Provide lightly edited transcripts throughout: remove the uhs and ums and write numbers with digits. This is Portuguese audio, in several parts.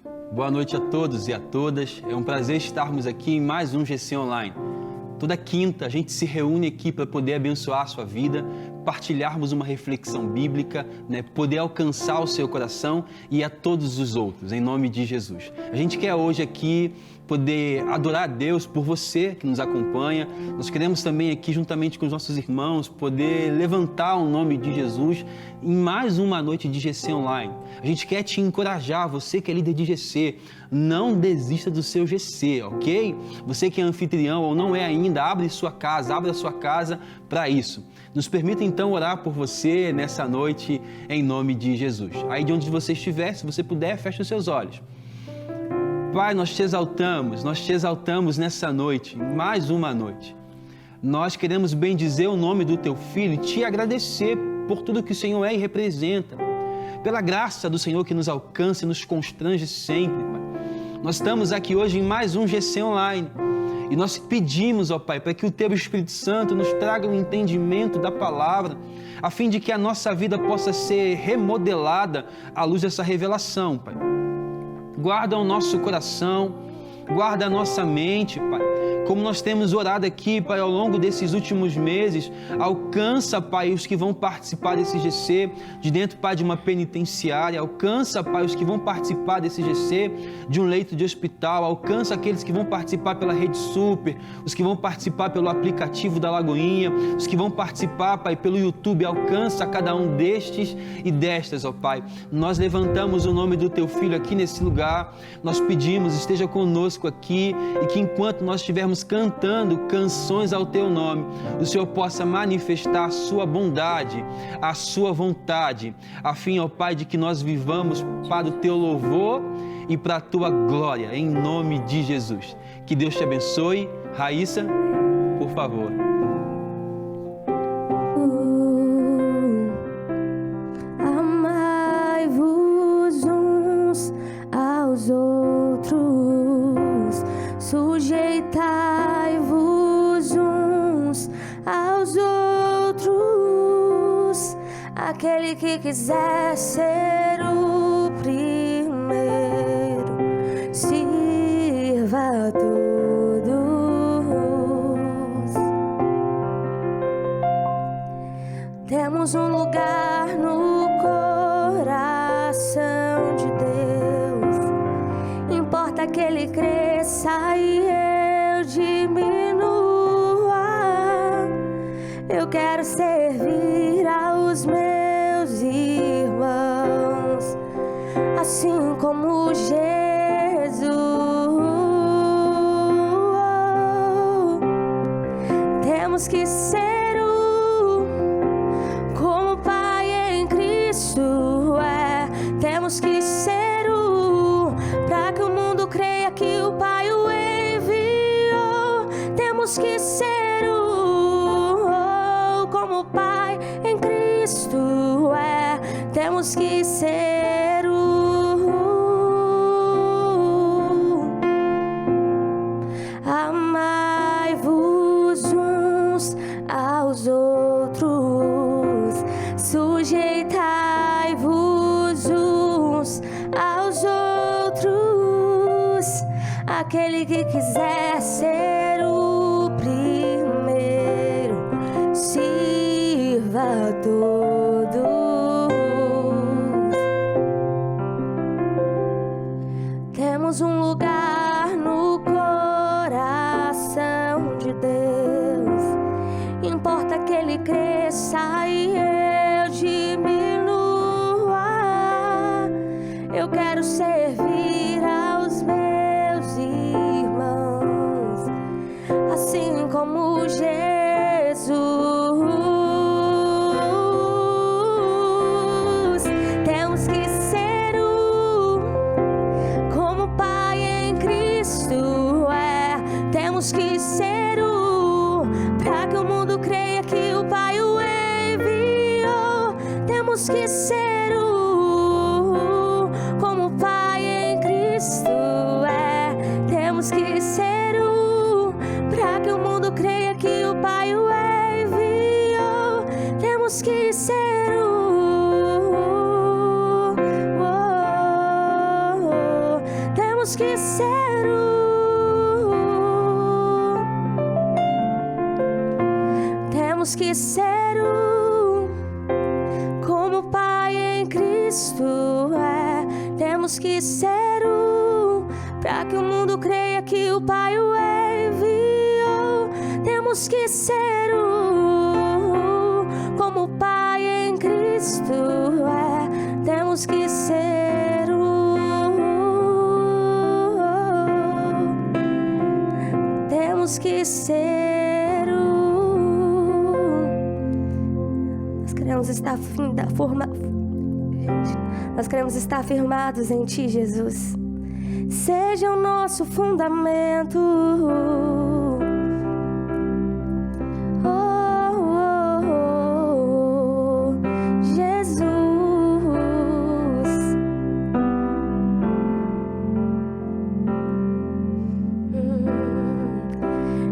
Boa noite a todos e a todas. É um prazer estarmos aqui em mais um GC Online. Toda quinta a gente se reúne aqui para poder abençoar a sua vida, partilharmos uma reflexão bíblica, poder alcançar o seu coração e a todos os outros, em nome de Jesus. A gente quer hoje aqui poder adorar a Deus por você que nos acompanha. Nós queremos também aqui, juntamente com os nossos irmãos, poder levantar o nome de Jesus em mais uma noite de GC Online. A gente quer te encorajar, você que é líder de GC, não desista do seu GC, ok? Você que é anfitrião ou não é ainda, abra a sua casa para isso. Nos permita então orar por você nessa noite em nome de Jesus. Aí de onde você estiver, se você puder, feche os seus olhos. Pai, nós te exaltamos nessa noite, mais uma noite. Nós queremos bendizer o nome do Teu Filho e te agradecer por tudo que o Senhor é e representa, pela graça do Senhor que nos alcança e nos constrange sempre, Pai. Nós estamos aqui hoje em mais um GC Online e nós pedimos, ó Pai, para que o Teu Espírito Santo nos traga o entendimento da palavra, a fim de que a nossa vida possa ser remodelada à luz dessa revelação, Pai. Guarda o nosso coração, guarda a nossa mente, Pai. Como nós temos orado aqui, Pai, ao longo desses últimos meses, alcança, Pai, os que vão participar desse GC de dentro, Pai, de uma penitenciária, alcança, Pai, os que vão participar desse GC de um leito de hospital, alcança aqueles que vão participar pela Rede Super, os que vão participar pelo aplicativo da Lagoinha, os que vão participar, Pai, pelo YouTube, alcança cada um destes e destas, ó Pai. Nós levantamos o nome do Teu Filho aqui nesse lugar, nós pedimos, esteja conosco aqui e que enquanto nós estivermos cantando canções ao Teu nome, o Senhor possa manifestar a Sua bondade, a Sua vontade, a fim, ó Pai, de que nós vivamos para o Teu louvor e para a Tua glória, em nome de Jesus. Que Deus te abençoe. Raíssa, por favor. Amai-vos uns aos outros, sujeitai-vos uns aos outros. Aquele que quiser ser o primeiro, sirva a todos. Temos um lugar no coração de Deus. Importa que Ele cresça e eu diminua. Eu quero servir aos meus irmãos, assim como Jesus. Temos que ser como o Pai em Cristo é. Temos que ser para que o mundo creia que o Pai o enviou. Temos que ser como o Pai em Cristo é. Temos que ser amai-vos uns aos outros, sujeitai-vos uns aos outros. Aquele que quiser ser o primeiro, sirva a todos. Temos um lugar no coração de Deus. Importa que Ele cresça e eu diminua. Eu quero servir aos meus irmãos, assim como Jesus. Temos que ser como o Pai em Cristo é. Temos que ser para que o mundo creia que o Pai o enviou. Temos que ser como o Pai em Cristo é. Temos que ser para que o mundo creia que o Pai o enviou. Temos que ser temos que ser temos que ser como o Pai em Cristo é. Temos que ser para que o mundo creia que o Pai o enviou. Temos que ser como o Pai em Cristo é. Temos que ser temos que ser Nós queremos estar firmados em Ti, Jesus. Seja o nosso fundamento. Jesus.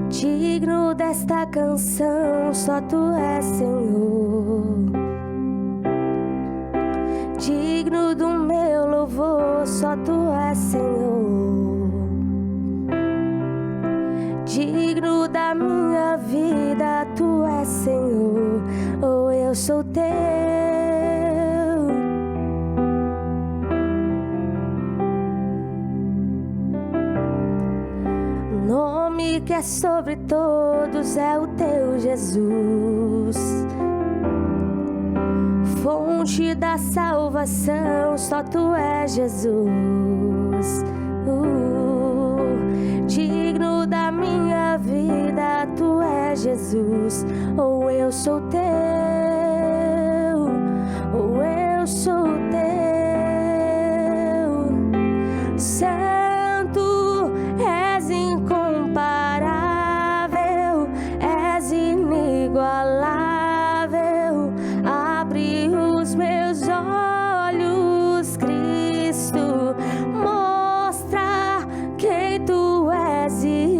Digno desta canção, só Tu és, Senhor. Digno do meu louvor, só Tu és, Senhor. Digno da minha vida, Tu és, Senhor. Oh, eu sou Teu. O nome que é sobre todos é o Teu, Jesus. Fonte da salvação, só Tu és, Jesus. Digno da minha vida, Tu és, Jesus. Oh, eu sou Teu. Oh, eu sou Teu. Santo, és incomparável, és inigualável. Meus olhos, Cristo, mostra quem Tu és e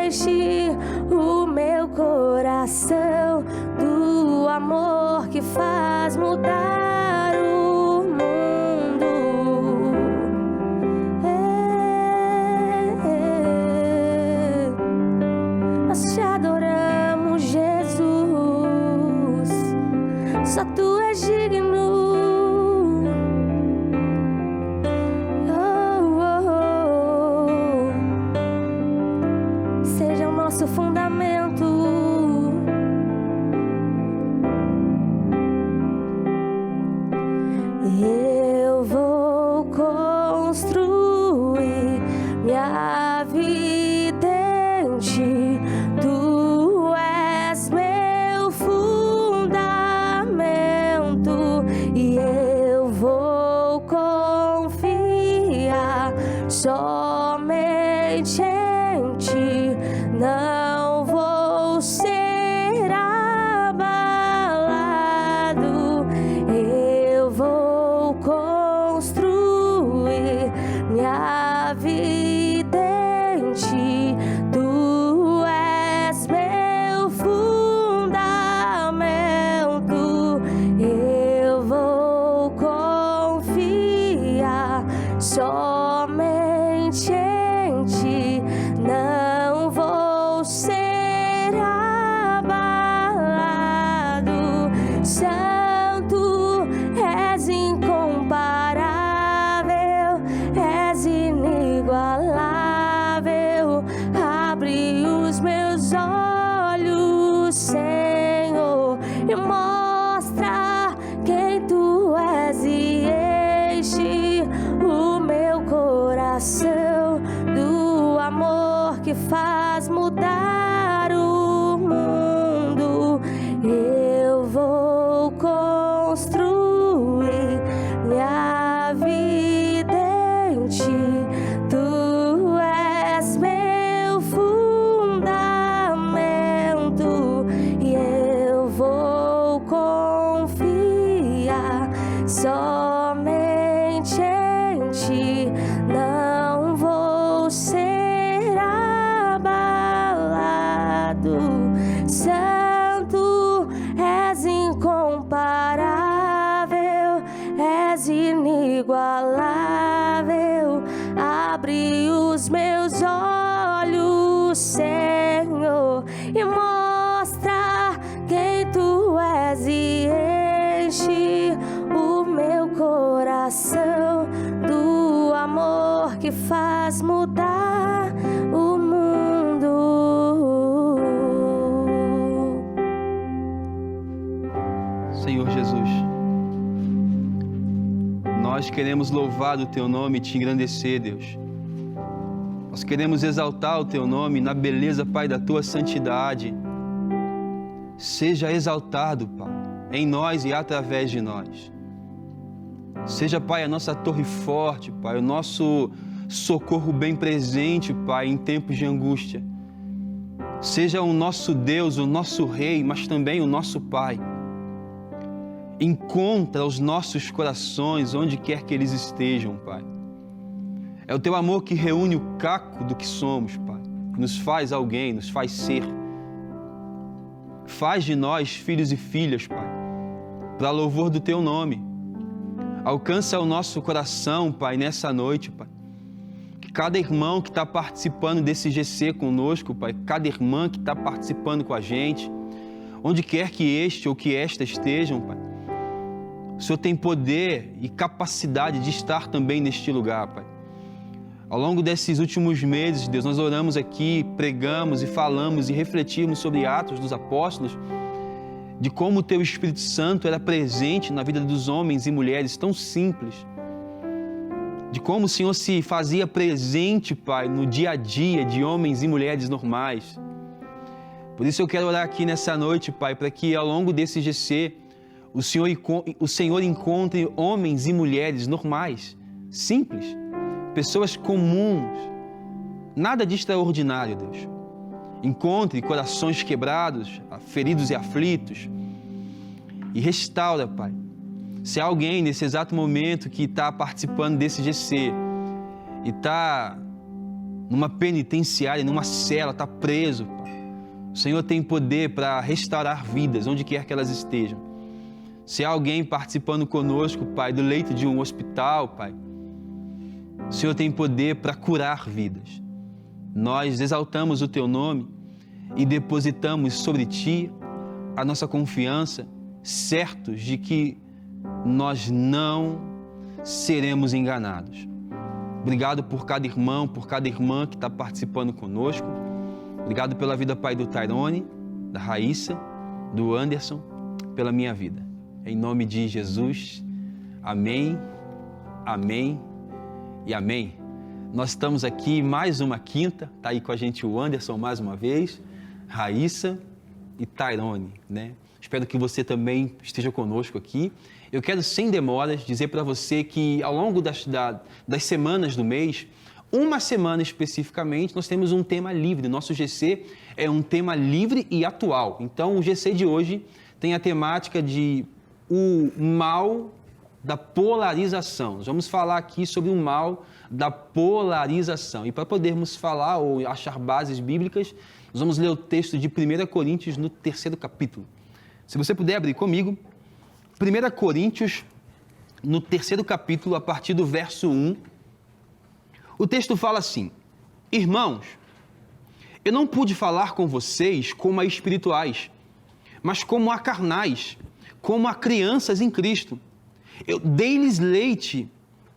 enche o meu coração do amor que faz mudar o mundo. Nós Te adoramos, Jesus. Só Tu és digno. Seja o nosso fundamento. Eu vou construir minha vida em Ti. Tu és meu fundamento e eu vou confiar somente em Ti. Não vou ser abalado. Eu vou construir minha vida em Ti. Tu és meu fundamento. Eu vou confiar somente em Ti. Não vou ser abalado. Santo, és incomparável, és inigualável. Abre os meus olhos, Senhor, e mostra quem Tu és e enche o meu coração do amor que faz mudar o mundo. Eu vou construir minha vida em Ti. Tu és meu fundamento e eu vou confiar somente em Ti. Não vou ser abalado. abre os meus olhos, Senhor, e mostra quem Tu és e enche o meu coração do amor que faz mudar o mundo. Senhor Jesus, nós queremos louvar o Teu nome e Te engrandecer, Deus. Nós queremos exaltar o Teu nome na beleza, Pai, da Tua santidade. Seja exaltado, Pai, em nós e através de nós. Seja, Pai, a nossa torre forte, Pai, o nosso socorro bem presente, Pai, em tempos de angústia. Seja o nosso Deus, o nosso Rei, mas também o nosso Pai. Encontra os nossos corações onde quer que eles estejam, Pai. É o Teu amor que reúne o caco do que somos, Pai. Nos faz alguém, nos faz ser. Faz de nós filhos e filhas, Pai, para louvor do Teu nome. Alcança o nosso coração, Pai, nessa noite, Pai. Que cada irmão que está participando desse GC conosco, Pai, cada irmã que está participando com a gente, onde quer que este ou que esta estejam, Pai, o Senhor tem poder e capacidade de estar também neste lugar, Pai. Ao longo desses últimos meses, Deus, nós oramos aqui, pregamos e falamos e refletimos sobre Atos dos Apóstolos, de como o Teu Espírito Santo era presente na vida dos homens e mulheres tão simples, de como o Senhor se fazia presente, Pai, no dia a dia de homens e mulheres normais. Por isso eu quero orar aqui nessa noite, Pai, para que ao longo desse GC, o Senhor encontre homens e mulheres normais, simples, pessoas comuns, nada de extraordinário, Deus. Encontre corações quebrados, feridos e aflitos e restaura, Pai. Se há alguém nesse exato momento que está participando desse GC e está numa penitenciária, numa cela, está preso, Pai, o Senhor tem poder para restaurar vidas, onde quer que elas estejam. Se há alguém participando conosco, Pai, do leito de um hospital, Pai, o Senhor tem poder para curar vidas. Nós exaltamos o Teu nome e depositamos sobre Ti a nossa confiança, certos de que nós não seremos enganados. Obrigado por cada irmão, por cada irmã que está participando conosco. Obrigado pela vida, Pai, do Tairone, da Raíssa, do Anderson, pela minha vida. Em nome de Jesus, amém, amém e amém. Nós estamos aqui mais uma quinta, está aí com a gente o Anderson mais uma vez, Raíssa e Tairone, né? Espero que você também esteja conosco aqui. Eu quero, sem demoras, dizer para você que ao longo das semanas do mês, uma semana especificamente, nós temos um tema livre. Nosso GC é um tema livre e atual. Então, o GC de hoje tem a temática de o mal da polarização. Nós vamos falar aqui sobre o mal da polarização. E para podermos falar ou achar bases bíblicas, nós vamos ler o texto de 1 Coríntios no 3º capítulo. Se você puder abrir comigo, 1 Coríntios no 3º capítulo, a partir do verso 1, o texto fala assim: Irmãos, eu não pude falar com vocês como a espirituais, mas como a carnais, como a crianças em Cristo. Eu dei-lhes leite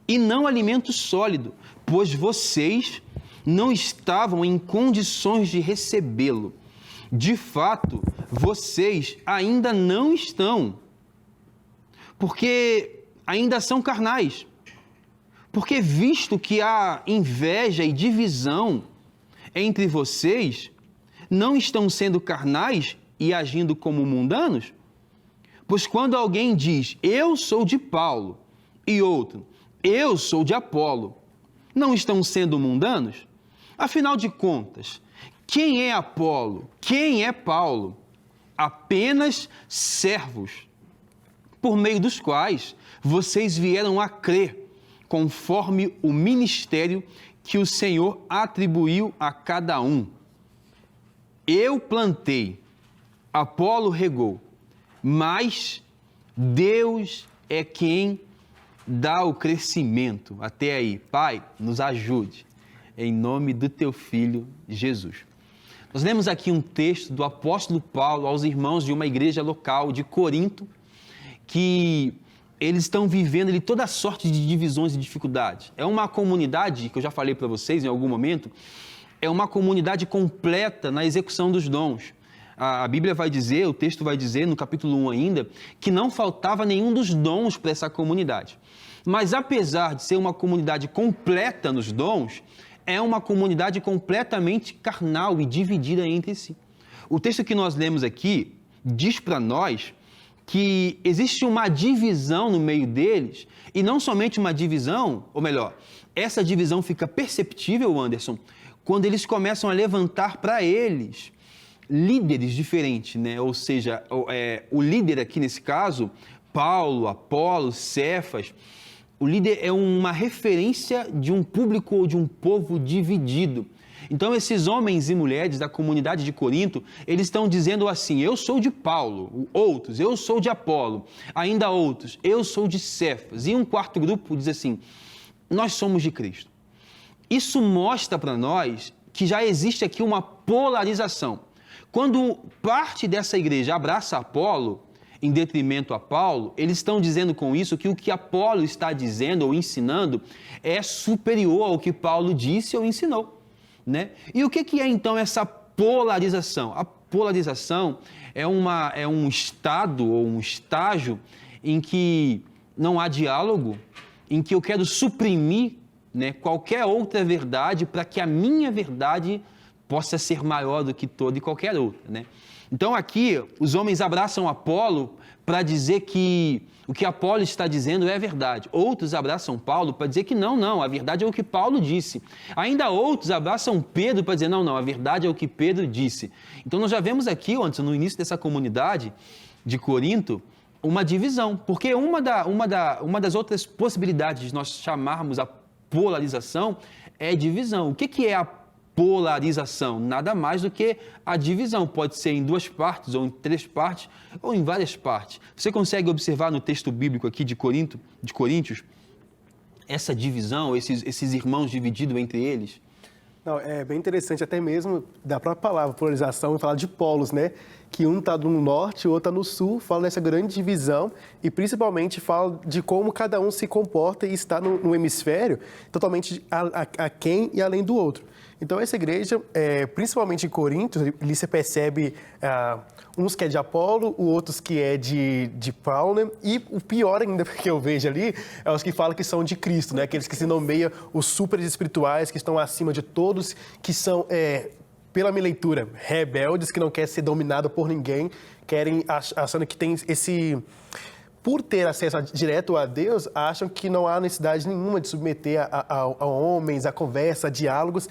e não alimento sólido, pois vocês não estavam em condições de recebê-lo. De fato, vocês ainda não estão, porque ainda são carnais. Porque visto que há inveja e divisão entre vocês, não estão sendo carnais e agindo como mundanos? Pois quando alguém diz, eu sou de Paulo, e outro, eu sou de Apolo, não estão sendo mundanos? Afinal de contas, quem é Apolo? Quem é Paulo? Apenas servos, por meio dos quais vocês vieram a crer, conforme o ministério que o Senhor atribuiu a cada um. Eu plantei, Apolo regou, mas Deus é quem dá o crescimento. Até aí, Pai, nos ajude. em nome do teu Filho, Jesus. Nós lemos aqui um texto do apóstolo Paulo aos irmãos de uma igreja local de Corinto, que eles estão vivendo ali toda sorte de divisões e dificuldades. É uma comunidade, que eu já falei para vocês em algum momento, é uma comunidade completa na execução dos dons. A Bíblia vai dizer, o texto vai dizer, no capítulo 1 ainda, que não faltava nenhum dos dons para essa comunidade. Mas apesar de ser uma comunidade completa nos dons, é uma comunidade completamente carnal e dividida entre si. O texto que nós lemos aqui diz para nós que existe uma divisão no meio deles, e não somente uma divisão, ou melhor, essa divisão fica perceptível, Anderson, quando eles começam a levantar para eles líderes diferentes, né? Ou seja, o líder aqui nesse caso, Paulo, Apolo, Cefas, o líder é uma referência de um público ou de um povo dividido. Então, esses homens e mulheres da comunidade de Corinto, eles estão dizendo assim, eu sou de Paulo, outros, eu sou de Apolo, ainda outros, eu sou de Cefas. E um quarto grupo diz assim, nós somos de Cristo. Isso mostra para nós que já existe aqui uma polarização. Quando parte dessa igreja abraça Apolo, em detrimento a Paulo, eles estão dizendo com isso que o que Apolo está dizendo ou ensinando é superior ao que Paulo disse ou ensinou. Né? E o que é então essa polarização? A polarização é um estado ou um estágio em que não há diálogo, em que eu quero suprimir, né, qualquer outra verdade para que a minha verdade possa ser maior do que toda e qualquer outra. Né? Então aqui os homens abraçam Apolo para dizer que o que Apolo está dizendo é verdade. Outros abraçam Paulo para dizer que não, a verdade é o que Paulo disse. Ainda outros abraçam Pedro para dizer não, a verdade é o que Pedro disse. Então nós já vemos aqui, antes, no início dessa comunidade de Corinto, uma divisão, porque uma das outras possibilidades de nós chamarmos a polarização é divisão. O que é a polarização? Nada mais do que a divisão. Pode ser em 2 partes, ou em 3 partes, ou em várias partes. Você consegue observar no texto bíblico aqui de Coríntios, essa divisão, esses irmãos divididos entre eles? Não, é bem interessante, até mesmo da própria palavra polarização, falar de polos, né? Que um está no norte, o outro está no sul, fala dessa grande divisão e principalmente fala de como cada um se comporta e está no hemisfério totalmente aquém e além do outro. Então, essa igreja, principalmente em Corinto, ali você percebe uns que é de Apolo, outros que é de Paulo, né? E o pior ainda que eu vejo ali é os que falam que são de Cristo, né? Aqueles que se nomeiam os super espirituais, que estão acima de todos, que são, pela minha leitura, rebeldes, que não querem ser dominados por ninguém, querem, achando que tem esse... Por ter acesso direto a Deus, acham que não há necessidade nenhuma de submeter a homens, a conversa, a diálogos.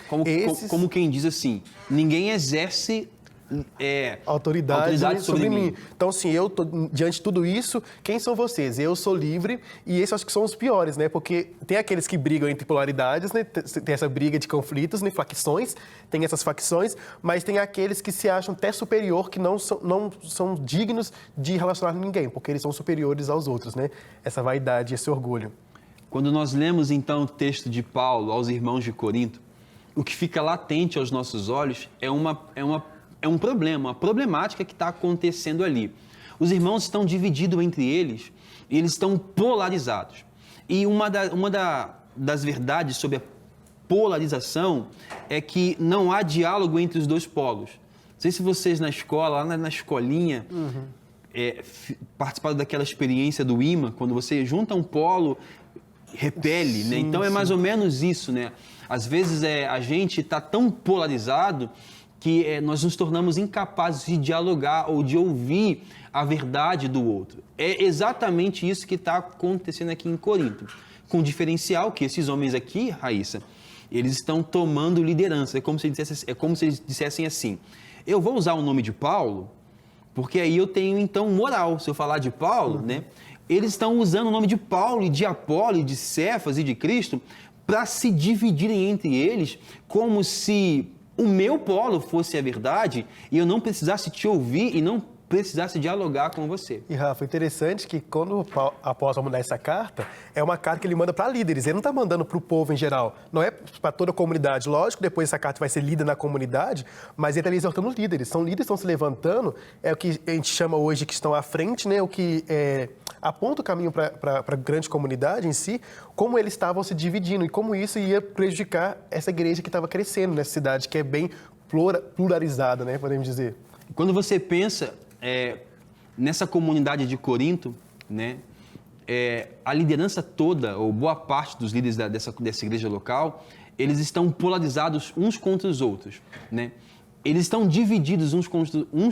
Como quem diz assim, ninguém exerce autoridade sobre mim. Então, assim, eu tô diante de tudo isso, quem são vocês? Eu sou livre e esses acho que são os piores, né? Porque tem aqueles que brigam entre polaridades, né? Tem essa briga de conflitos, né? Facções, tem essas facções, mas tem aqueles que se acham até superior, que não são dignos de relacionar com ninguém, porque eles são superiores aos outros, né? Essa vaidade, esse orgulho. Quando nós lemos, então, o texto de Paulo aos irmãos de Corinto, o que fica latente aos nossos olhos é um problema, uma problemática que está acontecendo ali. Os irmãos estão divididos entre eles e eles estão polarizados. E uma das verdades sobre a polarização é que não há diálogo entre os dois polos. Não sei se vocês na escola, lá na escolinha, participaram daquela experiência do imã, quando você junta um polo, repele, sim, né? Então é mais ou menos isso, né? Às vezes a gente está tão polarizado que nós nos tornamos incapazes de dialogar ou de ouvir a verdade do outro. É exatamente isso que está acontecendo aqui em Corinto. Com o diferencial que esses homens aqui, Raíssa, eles estão tomando liderança. É como se eles dissessem assim, eu vou usar o nome de Paulo, porque aí eu tenho, então, moral. Se eu falar de Paulo, né? Eles estão usando o nome de Paulo e de Apolo e de Cefas e de Cristo para se dividirem entre eles como se o meu polo fosse a verdade e eu não precisasse te ouvir e não precisasse dialogar com você. E, Rafa, interessante que quando o apóstolo mandar essa carta, é uma carta que ele manda para líderes, ele não está mandando para o povo em geral, não é para toda a comunidade. Lógico, depois essa carta vai ser lida na comunidade, mas ele está exortando os líderes. São líderes que estão se levantando, é o que a gente chama hoje que estão à frente, né? O que aponta o caminho para a grande comunidade em si, como eles estavam se dividindo e como isso ia prejudicar essa igreja que estava crescendo nessa cidade, que é bem pluralizada, né? Podemos dizer. Quando você pensa nessa comunidade de Corinto, né, a liderança toda, ou boa parte dos líderes dessa igreja local, eles estão polarizados uns contra os outros, né? Eles estão divididos uns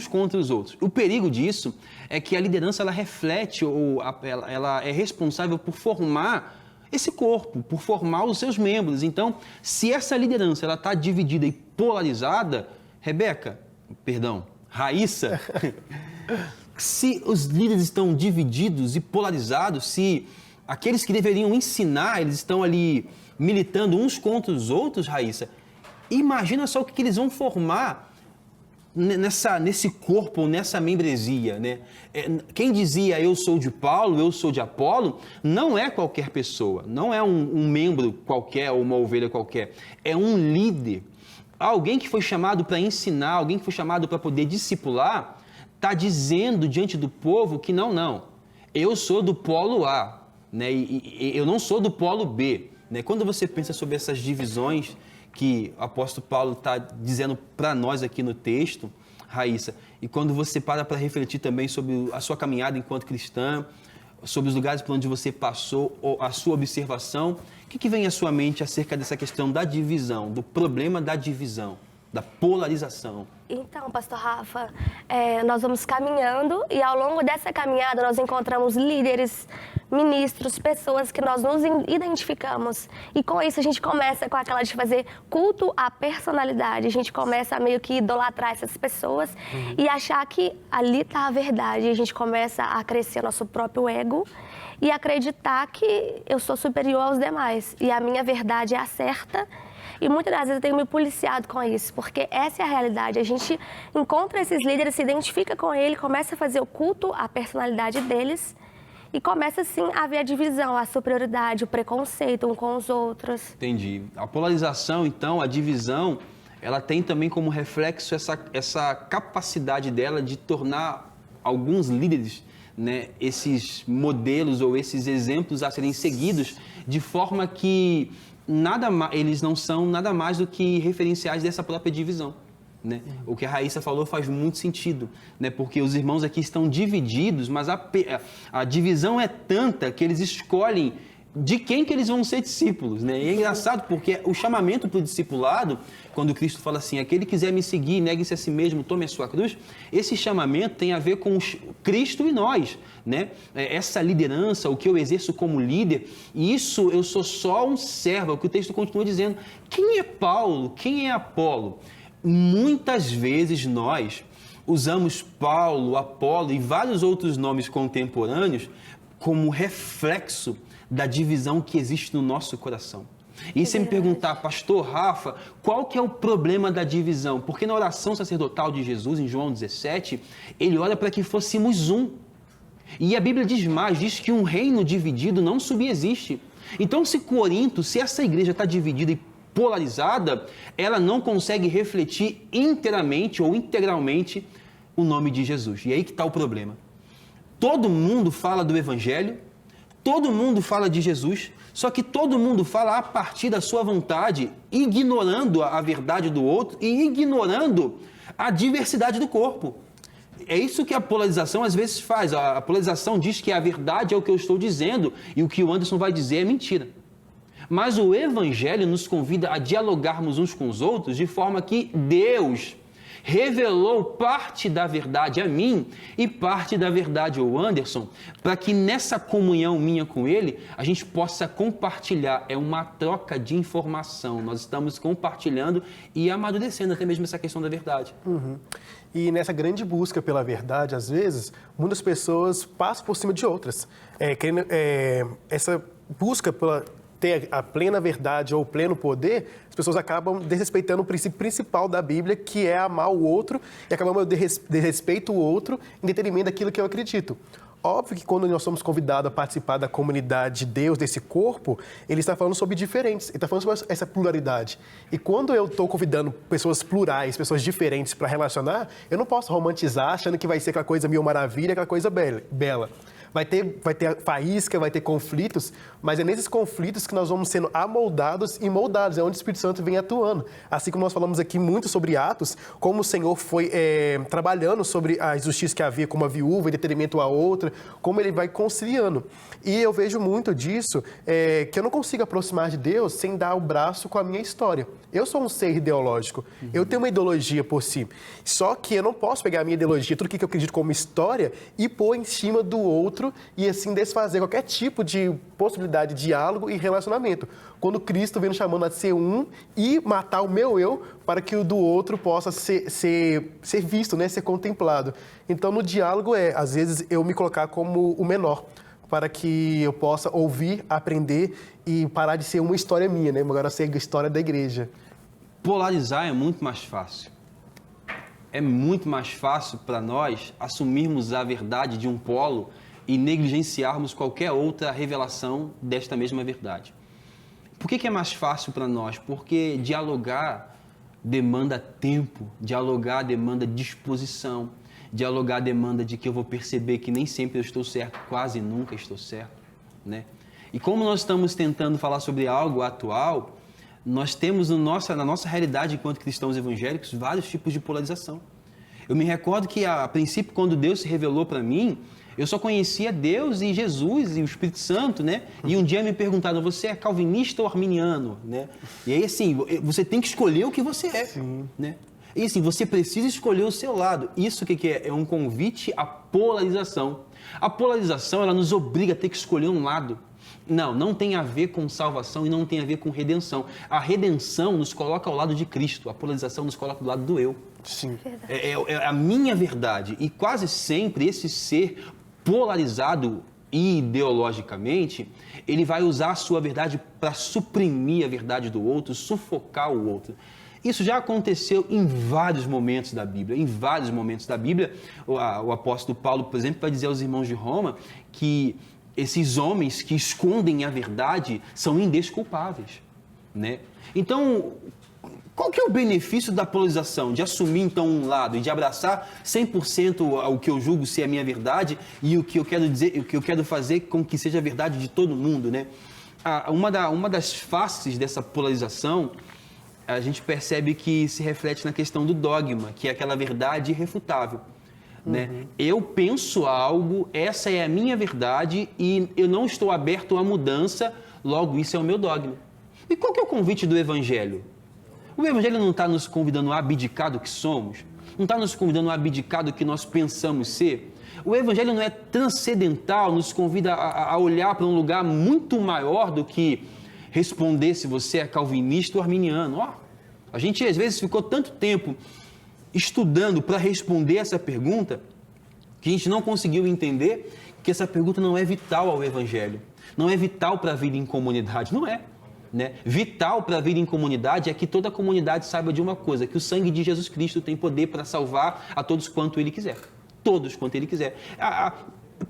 contra os outros. O perigo disso é que a liderança ela reflete ou ela é responsável por formar esse corpo, por formar os seus membros. Então, se essa liderança ela está dividida e polarizada, Raíssa, se os líderes estão divididos e polarizados, se aqueles que deveriam ensinar, eles estão ali militando uns contra os outros, Raíssa, imagina só o que eles vão formar nesse corpo, nessa membresia, né? Quem dizia eu sou de Paulo, eu sou de Apolo, não é qualquer pessoa, não é um membro qualquer ou uma ovelha qualquer, é um líder. Alguém que foi chamado para ensinar, alguém que foi chamado para poder discipular, está dizendo diante do povo que não, eu sou do polo A, né? E eu não sou do polo B. Né? Quando você pensa sobre essas divisões que o apóstolo Paulo está dizendo para nós aqui no texto, Raíssa, e quando você para refletir também sobre a sua caminhada enquanto cristã, sobre os lugares por onde você passou, ou a sua observação, o que vem à sua mente acerca dessa questão da divisão, do problema da divisão, da polarização? Então, pastor Rafa, nós vamos caminhando e ao longo dessa caminhada nós encontramos líderes, ministros, pessoas que nós nos identificamos. E com isso a gente começa com aquela de fazer culto à personalidade. A gente começa a meio que idolatrar essas pessoas e achar que ali está a verdade. A gente começa a crescer nosso próprio ego e acreditar que eu sou superior aos demais e a minha verdade é a certa. E muitas das vezes eu tenho me policiado com isso, porque essa é a realidade. A gente encontra esses líderes, se identifica com ele, começa a fazer o culto à personalidade deles e começa, assim, a ver a divisão, a superioridade, o preconceito uns com os outros. Entendi. A polarização, então, a divisão, ela tem também como reflexo essa capacidade dela de tornar alguns líderes, né, esses modelos ou esses exemplos a serem seguidos de forma que eles não são nada mais do que referenciais dessa própria divisão. Né? O que a Raíssa falou faz muito sentido, né? Porque os irmãos aqui estão divididos, mas a divisão é tanta que eles escolhem de quem que eles vão ser discípulos. Né? E é engraçado porque o chamamento para o discipulado, quando Cristo fala assim, aquele que quiser me seguir, negue-se a si mesmo, tome a sua cruz, esse chamamento tem a ver com Cristo e nós. Né? Essa liderança, o que eu exerço como líder, isso eu sou só um servo, é o que o texto continua dizendo. Quem é Paulo? Quem é Apolo? Muitas vezes nós usamos Paulo, Apolo e vários outros nomes contemporâneos como reflexo da divisão que existe no nosso coração. E se me perguntar, pastor Rafa, qual que é o problema da divisão? Porque na oração sacerdotal de Jesus, em João 17, ele ora para que fôssemos um. E a Bíblia diz mais, diz que um reino dividido não subsiste. Então, se Corinto, se essa igreja está dividida e polarizada, ela não consegue refletir inteiramente ou integralmente o nome de Jesus. E aí que está o problema. Todo mundo fala do Evangelho, todo mundo fala de Jesus, só que todo mundo fala a partir da sua vontade, ignorando a verdade do outro e ignorando a diversidade do corpo. É isso que a polarização às vezes faz. A polarização diz que a verdade é o que eu estou dizendo e o que o Anderson vai dizer é mentira. Mas o Evangelho nos convida a dialogarmos uns com os outros de forma que Deus revelou parte da verdade a mim e parte da verdade ao Anderson, para que nessa comunhão minha com ele, a gente possa compartilhar. É uma troca de informação. Nós estamos compartilhando e amadurecendo até mesmo essa questão da verdade. E nessa grande busca pela verdade, às vezes, muitas pessoas passam por cima de outras. Essa busca ter a plena verdade ou o pleno poder, as pessoas acabam desrespeitando o princípio principal da Bíblia, que é amar o outro, e acabam desrespeito o outro em detrimento daquilo que eu acredito. Óbvio que quando nós somos convidados a participar da comunidade de Deus, desse corpo, ele está falando sobre diferentes, ele está falando sobre essa pluralidade. E quando eu estou convidando pessoas plurais, pessoas diferentes para relacionar, eu não posso romantizar achando que vai ser aquela coisa mil maravilha, aquela coisa bela. Vai ter faísca, vai ter conflitos, mas é nesses conflitos que nós vamos sendo amoldados e moldados, é onde o Espírito Santo vem atuando. Assim como nós falamos aqui muito sobre Atos, como o Senhor foi trabalhando sobre a injustiça que havia com uma viúva em detrimento a outra, como ele vai conciliando. E eu vejo muito disso, que eu não consigo aproximar de Deus sem dar o braço com a minha história. Eu sou um ser ideológico, eu tenho uma ideologia por si, só que eu não posso pegar a minha ideologia, tudo que eu acredito como história, e pôr em cima do outro e assim desfazer qualquer tipo de possibilidade de diálogo e relacionamento. Quando Cristo vem nos chamando a ser um e matar o meu eu para que o do outro possa ser visto, né? Ser contemplado. Então, no diálogo às vezes, eu me colocar como o menor, para que eu possa ouvir, aprender e parar de ser uma história minha, né? Agora ser a história da igreja. Polarizar é muito mais fácil. É muito mais fácil para nós assumirmos a verdade de um polo e negligenciarmos qualquer outra revelação desta mesma verdade. Por que é mais fácil para nós? Porque dialogar demanda tempo, dialogar demanda disposição, dialogar demanda de que eu vou perceber que nem sempre eu estou certo, quase nunca estou certo, né? E como nós estamos tentando falar sobre algo atual, nós temos na nossa realidade enquanto cristãos evangélicos vários tipos de polarização. Eu me recordo que a princípio, quando Deus se revelou para mim, eu só conhecia Deus e Jesus e o Espírito Santo, né? E um dia me perguntaram, você é calvinista ou arminiano, né? E aí, assim, você tem que escolher o que você é, né? E assim, você precisa escolher o seu lado. Isso o que é? É um convite à polarização. A polarização, ela nos obriga a ter que escolher um lado. Não tem a ver com salvação e não tem a ver com redenção. A redenção nos coloca ao lado de Cristo, a polarização nos coloca do lado do eu. Sim. É a minha verdade. E quase sempre esse ser polarizado ideologicamente, ele vai usar a sua verdade para suprimir a verdade do outro, sufocar o outro. Isso já aconteceu em vários momentos da Bíblia. Em vários momentos da Bíblia, o apóstolo Paulo, por exemplo, vai dizer aos irmãos de Roma que esses homens que escondem a verdade são indesculpáveis, né? Então, qual que é o benefício da polarização? De assumir, então, um lado e de abraçar 100% o que eu julgo ser a minha verdade e o que eu quero dizer, o que eu quero fazer com que seja a verdade de todo mundo, né? Uma das faces dessa polarização, a gente percebe que se reflete na questão do dogma, que é aquela verdade irrefutável, né? Eu penso algo, essa é a minha verdade e eu não estou aberto à mudança, logo isso é o meu dogma. E qual que é o convite do Evangelho? O Evangelho não está nos convidando a abdicar do que somos, não está nos convidando a abdicar do que nós pensamos ser. O Evangelho não é transcendental, nos convida a olhar para um lugar muito maior do que responder se você é calvinista ou arminiano. A gente às vezes ficou tanto tempo estudando para responder essa pergunta que a gente não conseguiu entender que essa pergunta não é vital ao Evangelho, não é vital para a vida em comunidade, não é. Né? Vital para a vida em comunidade é que toda a comunidade saiba de uma coisa, que o sangue de Jesus Cristo tem poder para salvar a todos quanto Ele quiser. Todos quanto Ele quiser.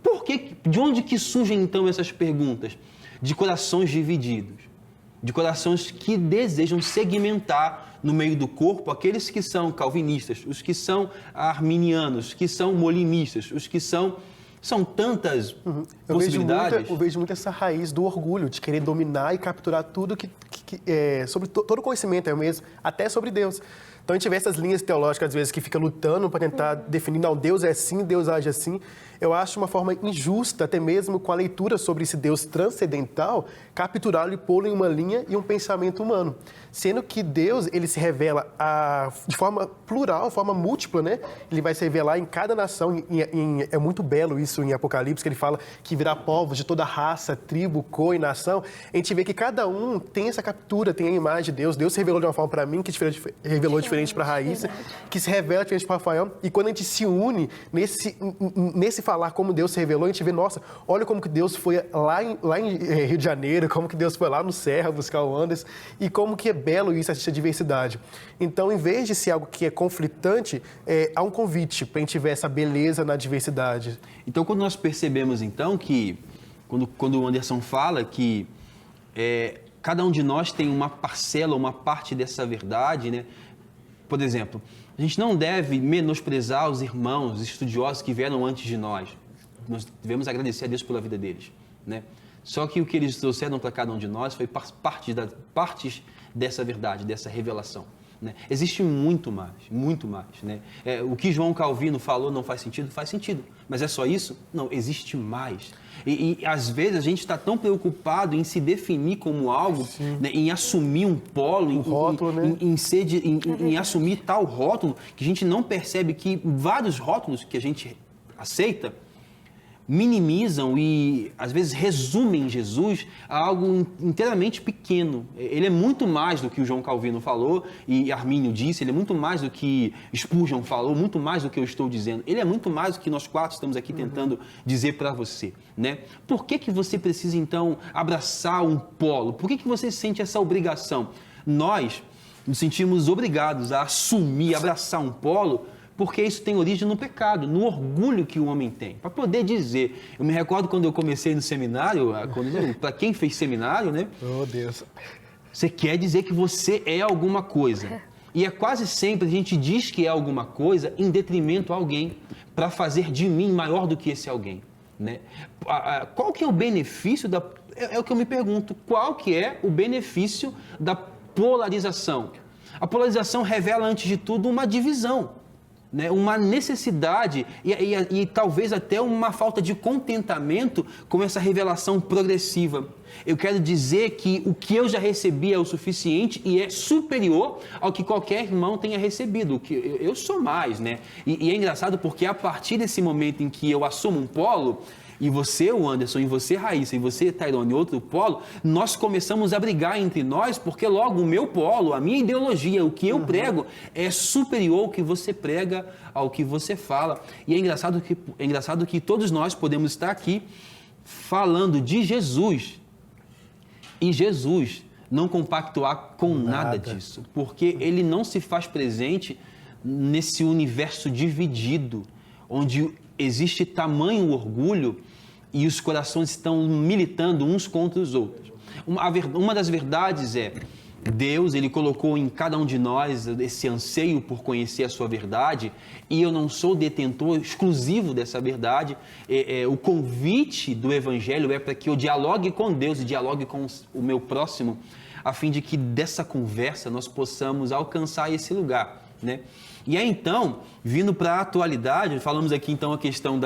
Por que, de onde que surgem então essas perguntas? De corações divididos, de corações que desejam segmentar no meio do corpo aqueles que são calvinistas, os que são arminianos, que são molinistas, os que são tantas possibilidades. Eu vejo muito essa raiz do orgulho, de querer dominar e capturar tudo sobre todo o conhecimento, mesmo, até sobre Deus. Então a gente vê essas linhas teológicas, às vezes, que fica lutando para tentar definir, não, Deus é assim, Deus age assim. Eu acho uma forma injusta, até mesmo com a leitura sobre esse Deus transcendental, capturá-lo e pô-lo em uma linha e um pensamento humano. Sendo que Deus, ele se revela de forma plural, forma múltipla, né? Ele vai se revelar em cada nação, é muito belo isso em Apocalipse, que ele fala que virá povos de toda raça, tribo, cor e nação. A gente vê que cada um tem essa captura, tem a imagem de Deus. Deus se revelou de uma forma para mim, que revelou diferente para a Raíssa, que se revela diferente para o Rafael. E quando a gente se une nesse falar como Deus se revelou, a gente vê, nossa, olha como que Deus foi lá em Rio de Janeiro, como que Deus foi lá no Serra buscar o Anderson, e como que é belo isso, essa diversidade. Então, em vez de ser algo que é conflitante, há um convite para a gente ver essa beleza na diversidade. Então, quando nós percebemos, então, que quando o Anderson fala que cada um de nós tem uma parcela, uma parte dessa verdade, né? Por exemplo, a gente não deve menosprezar os irmãos, os estudiosos que vieram antes de nós. Nós devemos agradecer a Deus pela vida deles, né? Só que o que eles trouxeram para cada um de nós foi partes dessa verdade, dessa revelação, né? Existe muito mais, né? O que João Calvino falou não faz sentido? Faz sentido. Mas é só isso? Não, existe mais. E às vezes a gente está tão preocupado em se definir como algo, né, em assumir um polo, rótulo, né? em assumir tal rótulo, que a gente não percebe que vários rótulos que a gente aceita minimizam e, às vezes, resumem Jesus a algo inteiramente pequeno. Ele é muito mais do que o João Calvino falou e Armínio disse, ele é muito mais do que Spurgeon falou, muito mais do que eu estou dizendo. Ele é muito mais do que nós quatro estamos aqui tentando dizer para você, né? Por que você precisa, então, abraçar um polo? Por que você sente essa obrigação? Nós nos sentimos obrigados a assumir, abraçar um polo, porque isso tem origem no pecado, no orgulho que o homem tem. Para poder dizer, eu me recordo quando eu comecei no seminário, para quem fez seminário, né? Oh, Deus. Você quer dizer que você é alguma coisa. E é quase sempre a gente diz que é alguma coisa em detrimento a alguém, para fazer de mim maior do que esse alguém, né? Qual que é o benefício da... É o que eu me pergunto, qual que é o benefício da polarização? A polarização revela, antes de tudo, uma divisão, né, uma necessidade e talvez até uma falta de contentamento com essa revelação progressiva. Eu quero dizer que o que eu já recebi é o suficiente e é superior ao que qualquer irmão tenha recebido. Que eu sou mais, né? E é engraçado porque a partir desse momento em que eu assumo um polo, e você, o Anderson, e você, Raíssa, e você, Tairone, outro polo, nós começamos a brigar entre nós, porque logo o meu polo, a minha ideologia, o que eu prego, é superior ao que você prega, ao que você fala. E é engraçado que todos nós podemos estar aqui falando de Jesus, e Jesus não compactuar com nada disso, porque ele não se faz presente nesse universo dividido, onde existe tamanho orgulho e os corações estão militando uns contra os outros. Uma das verdades é, Deus, ele colocou em cada um de nós esse anseio por conhecer a sua verdade, e eu não sou detentor exclusivo dessa verdade. O convite do Evangelho é para que eu dialogue com Deus e dialogue com o meu próximo, a fim de que dessa conversa nós possamos alcançar esse lugar, né? E aí, então, vindo para a atualidade, falamos aqui, então, a questão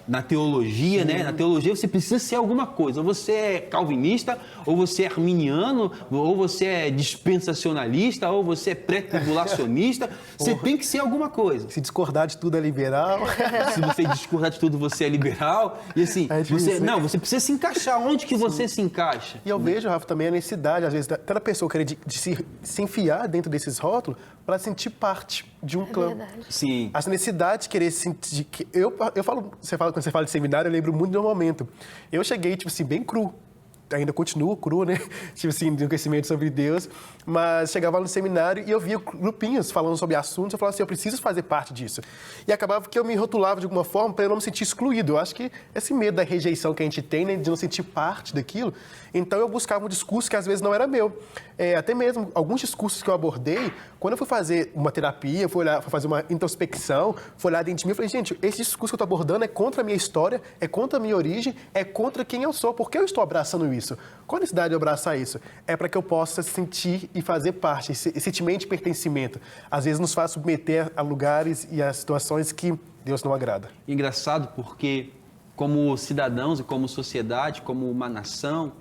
na teologia, né? Na teologia você precisa ser alguma coisa. Ou você é calvinista, ou você é arminiano, ou você é dispensacionalista, ou você é pré-tribulacionista. Você tem que ser alguma coisa. Se discordar de tudo é liberal. Se você discordar de tudo, você é liberal. E assim, você precisa se encaixar. Onde que você se encaixa? E eu vejo, Rafa, também a necessidade, às vezes, cada pessoa querer se enfiar dentro desses rótulos para sentir parte de um clã. Sim. Essa necessidade de querer sentir... Quando você fala de seminário, eu lembro muito de um momento. Eu cheguei, tipo assim, bem cru. Ainda continuo cru, né? Tipo assim, de um conhecimento sobre Deus. Mas chegava no seminário e eu via grupinhos falando sobre assuntos. Eu falava assim, eu preciso fazer parte disso. E acabava que eu me rotulava de alguma forma para eu não me sentir excluído. Eu acho que esse medo da rejeição que a gente tem, né? De não sentir parte daquilo. Então eu buscava um discurso que às vezes não era meu. Até mesmo alguns discursos que eu abordei, quando eu fui fazer uma terapia, fui fazer uma introspecção, fui olhar dentro de mim e falei, gente, esse discurso que eu estou abordando é contra a minha história, é contra a minha origem, é contra quem eu sou. Por que eu estou abraçando isso? Qual a necessidade de eu abraçar isso? É para que eu possa sentir e fazer parte, esse sentimento de pertencimento. Às vezes nos faz submeter a lugares e a situações que Deus não agrada. Engraçado porque, como cidadãos e como sociedade, como uma nação,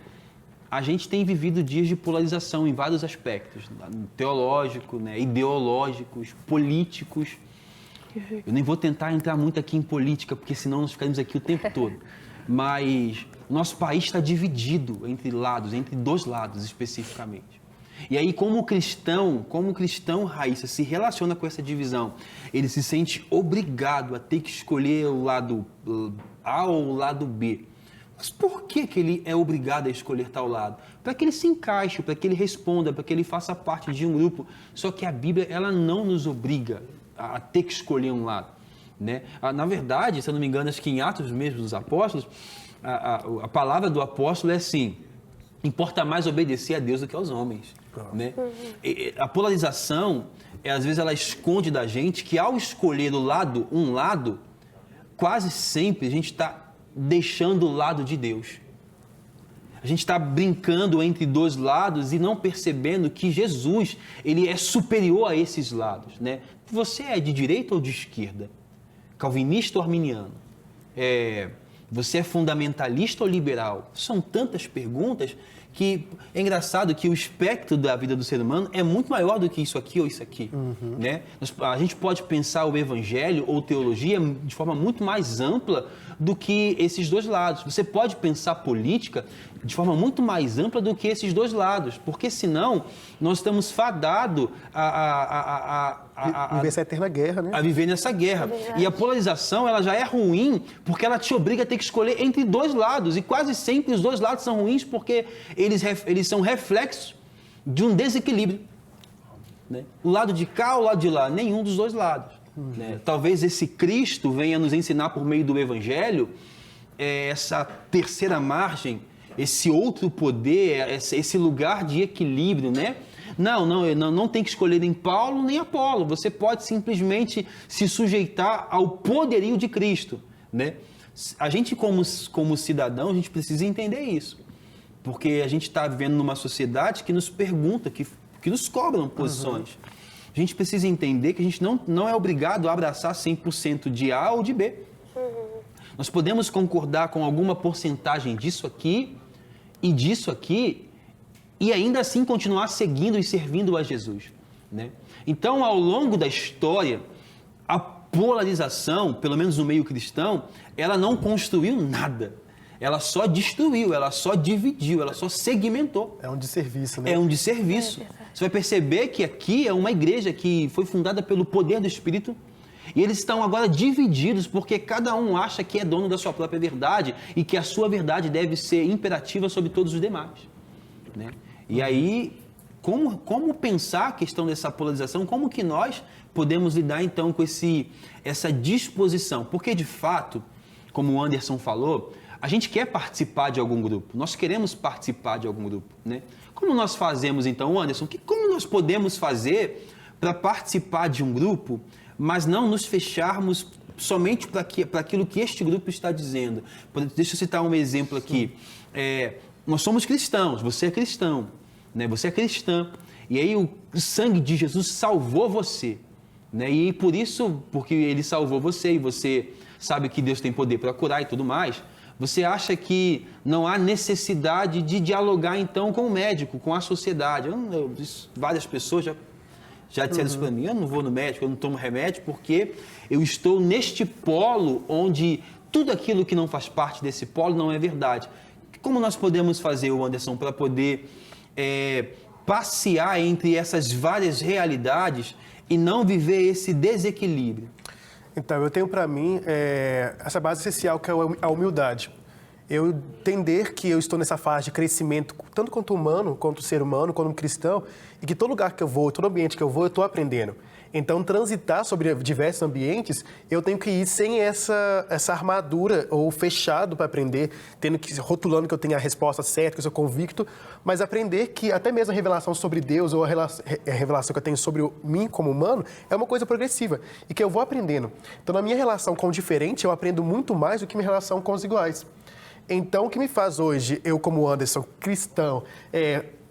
a gente tem vivido dias de polarização em vários aspectos, teológico, né, ideológicos, políticos. Eu nem vou tentar entrar muito aqui em política, porque senão nós ficaremos aqui o tempo todo. mas nosso país está dividido entre lados, entre dois lados especificamente. E aí, como cristão, Raíssa, se relaciona com essa divisão, ele se sente obrigado a ter que escolher o lado A ou o lado B. Mas por que ele é obrigado a escolher tal lado? Para que ele se encaixe, para que ele responda, para que ele faça parte de um grupo. Só que a Bíblia, ela não nos obriga a ter que escolher um lado, né? Na verdade, se eu não me engano, acho que em Atos mesmo dos Apóstolos, a palavra do apóstolo é assim: importa mais obedecer a Deus do que aos homens. Né? A polarização, às vezes, ela esconde da gente que ao escolher um lado, quase sempre a gente está deixando o lado de Deus. A gente está brincando entre dois lados e não percebendo que Jesus, ele é superior a esses lados. Né? Você é de direita ou de esquerda? Calvinista ou arminiano? Você é fundamentalista ou liberal? São tantas perguntas que é engraçado que o espectro da vida do ser humano é muito maior do que isso aqui ou isso aqui. Né? A gente pode pensar o evangelho ou teologia de forma muito mais ampla do que esses dois lados. Você pode pensar política de forma muito mais ampla do que esses dois lados, porque senão nós estamos fadados viver essa eterna guerra, né? A viver nessa guerra. E a polarização, ela já é ruim porque ela te obriga a ter que escolher entre dois lados. E quase sempre os dois lados são ruins porque eles são reflexos de um desequilíbrio. Né? O lado de cá ou o lado de lá? Nenhum dos dois lados. Né? Talvez esse Cristo venha nos ensinar por meio do Evangelho essa terceira margem, esse outro poder, esse lugar de equilíbrio, né? Não tem que escolher nem Paulo nem Apolo. Você pode simplesmente se sujeitar ao poderio de Cristo, né? A gente, como cidadão, a gente precisa entender isso. Porque a gente está vivendo numa sociedade que nos pergunta, que nos cobram posições. A gente precisa entender que a gente não é obrigado a abraçar 100% de A ou de B. Nós podemos concordar com alguma porcentagem disso aqui e disso aqui, e ainda assim continuar seguindo e servindo a Jesus. Né? Então, ao longo da história, a polarização, pelo menos no meio cristão, ela não construiu nada. Ela só destruiu, ela só dividiu, ela só segmentou. É um desserviço, né? É um desserviço. Você vai perceber que aqui é uma igreja que foi fundada pelo poder do Espírito e eles estão agora divididos porque cada um acha que é dono da sua própria verdade e que a sua verdade deve ser imperativa sobre todos os demais. Né? E aí, como pensar a questão dessa polarização? Como que nós podemos lidar então com essa disposição? Porque de fato, como o Anderson falou, a gente quer participar de algum grupo, nós queremos participar de algum grupo, né? Como nós fazemos então, Anderson? Como nós podemos fazer para participar de um grupo, mas não nos fecharmos somente para aquilo que este grupo está dizendo? Deixa eu citar um exemplo aqui. Nós somos cristãos, você é cristão, né? Você é cristã, e aí o sangue de Jesus salvou você, né? E por isso, porque ele salvou você e você sabe que Deus tem poder para curar e tudo mais, você acha que não há necessidade de dialogar, então, com o médico, com a sociedade. Várias pessoas já disseram isso para mim. Eu não vou no médico, eu não tomo remédio, porque eu estou neste polo onde tudo aquilo que não faz parte desse polo não é verdade. Como nós podemos fazer, Anderson, para poder passear entre essas várias realidades e não viver esse desequilíbrio? Então, eu tenho para mim essa base essencial que é a humildade. Eu entender que eu estou nessa fase de crescimento, tanto quanto humano, quanto ser humano, quanto cristão, e que todo lugar que eu vou, todo ambiente que eu vou, eu estou aprendendo. Então, transitar sobre diversos ambientes, eu tenho que ir sem essa armadura ou fechado para aprender, rotulando que eu tenho a resposta certa, que eu sou convicto, mas aprender que até mesmo a revelação sobre Deus ou a revelação que eu tenho sobre mim como humano é uma coisa progressiva e que eu vou aprendendo. Então, na minha relação com o diferente, eu aprendo muito mais do que minha relação com os iguais. Então, o que me faz hoje, eu como Anderson, cristão,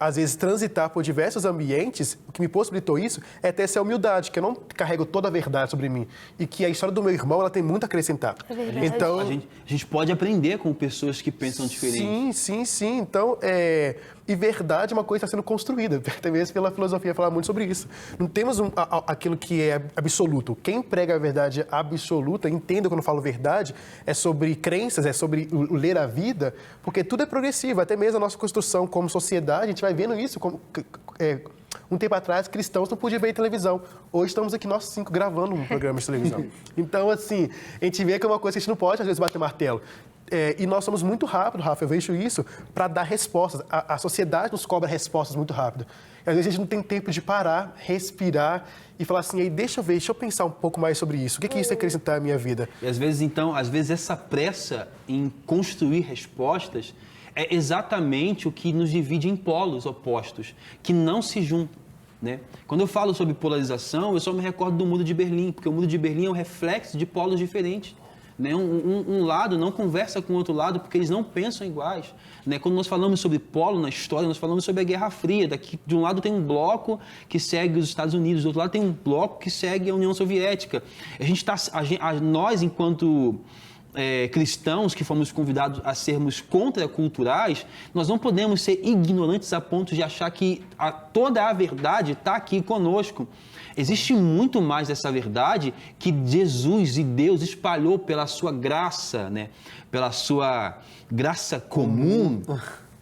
às vezes, transitar por diversos ambientes, o que me possibilitou isso é ter essa humildade, que eu não carrego toda a verdade sobre mim. E que a história do meu irmão, ela tem muito a acrescentar. É verdade. Então, A gente pode aprender com pessoas que pensam diferente. Sim. Então, e verdade é uma coisa que está sendo construída, até mesmo pela filosofia falar muito sobre isso. Não temos aquilo que é absoluto. Quem prega a verdade absoluta, entenda quando eu falo verdade, é sobre crenças, é sobre o ler a vida, porque tudo é progressivo, até mesmo a nossa construção como sociedade, a gente vai vendo isso. Um tempo atrás, cristãos não podiam ver televisão. Hoje estamos aqui, nós 5, gravando um programa de televisão. Então, assim, a gente vê que é uma coisa que a gente não pode, às vezes, bater martelo. E nós somos muito rápidos, Rafa, eu vejo isso, para dar respostas. A sociedade nos cobra respostas muito rápido. E às vezes a gente não tem tempo de parar, respirar e falar assim, deixa eu pensar um pouco mais sobre isso. O que isso acrescentar à minha vida? E às vezes essa pressa em construir respostas é exatamente o que nos divide em polos opostos, que não se juntam, né? Quando eu falo sobre polarização, eu só me recordo do Muro de Berlim, porque o Muro de Berlim é um reflexo de polos diferentes. Né? Um lado não conversa com o outro lado porque eles não pensam iguais. Né? Quando nós falamos sobre polo na história, nós falamos sobre a Guerra Fria. Daqui, de um lado tem um bloco que segue os Estados Unidos, do outro lado tem um bloco que segue a União Soviética. Nós, enquanto cristãos que fomos convidados a sermos contraculturais, nós não podemos ser ignorantes a ponto de achar que toda a verdade está aqui conosco. Existe muito mais dessa verdade que Jesus e Deus espalhou pela sua graça, né? Pela sua graça comum,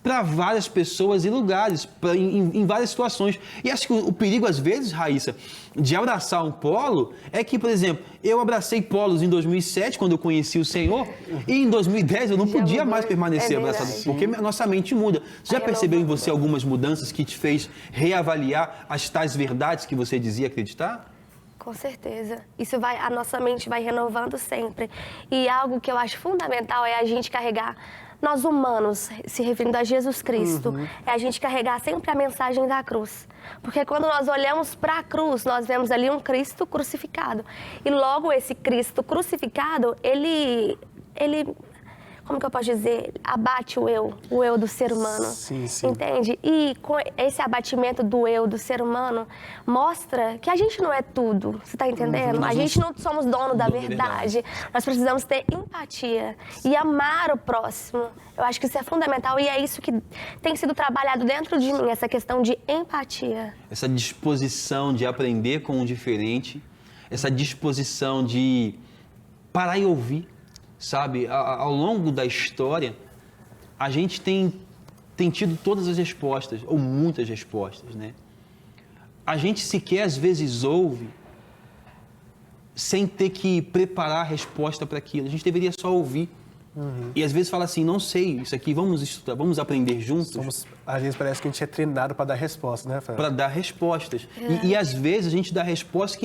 para várias pessoas e lugares, em várias situações. E acho que o perigo, às vezes, Raíssa, de abraçar um polo é que, por exemplo, eu abracei polos em 2007, quando eu conheci o Senhor, e em 2010 eu não podia mais permanecer abraçado, porque a nossa mente muda. Você já percebeu em você algumas mudanças que te fez reavaliar as tais verdades que você dizia acreditar? Com certeza. A nossa mente vai renovando sempre. E algo que eu acho fundamental é a gente carregar, nós humanos, se referindo a Jesus Cristo, é a gente carregar sempre a mensagem da cruz. Porque quando nós olhamos para a cruz, nós vemos ali um Cristo crucificado. E logo esse Cristo crucificado, ele como que eu posso dizer, abate o eu do ser humano, Sim. entende? E com esse abatimento do eu do ser humano, mostra que a gente não é tudo, você está entendendo? A gente não somos dono da verdade, nós precisamos ter empatia e amar o próximo. Eu acho que isso é fundamental e é isso que tem sido trabalhado dentro de mim, essa questão de empatia. Essa disposição de aprender com o diferente, essa disposição de parar e ouvir. Sabe, ao longo da história, a gente tem tido todas as respostas, ou muitas respostas, né? A gente sequer, às vezes, ouve sem ter que preparar a resposta para aquilo. A gente deveria só ouvir. E, às vezes, fala assim, não sei, isso aqui, vamos estudar, vamos aprender juntos. Às vezes, parece que a gente é treinado para dar respostas, né, Fran? Para dar respostas. E, às vezes, a gente dá respostas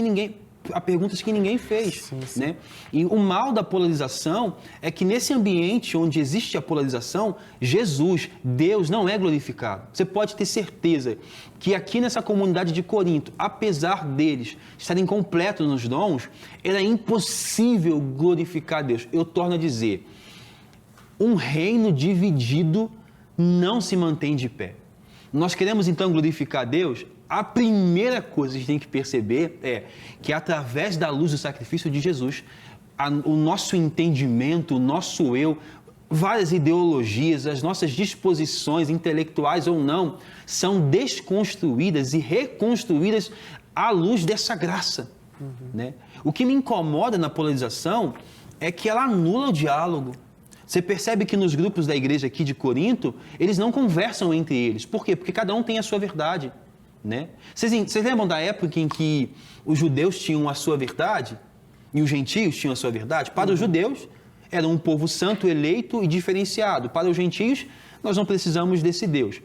a perguntas que ninguém fez, né? E o mal da polarização é que nesse ambiente onde existe a polarização, Jesus, Deus, não é glorificado. Você pode ter certeza que aqui nessa comunidade de Corinto, apesar deles estarem completos nos dons, era impossível glorificar Deus. Eu torno a dizer, um reino dividido não se mantém de pé. Nós queremos então glorificar Deus? A primeira coisa que a gente tem que perceber é que através da luz do sacrifício de Jesus, o nosso entendimento, o nosso eu, várias ideologias, as nossas disposições intelectuais ou não, são desconstruídas e reconstruídas à luz dessa graça. Né? O que me incomoda na polarização é que ela anula o diálogo. Você percebe que nos grupos da igreja aqui de Corinto, eles não conversam entre eles. Por quê? Porque cada um tem a sua verdade. Né? Vocês lembram da época em que os judeus tinham a sua verdade e os gentios tinham a sua verdade? Para os judeus, era um povo santo, eleito e diferenciado. Para os gentios, nós não precisamos desse Deus.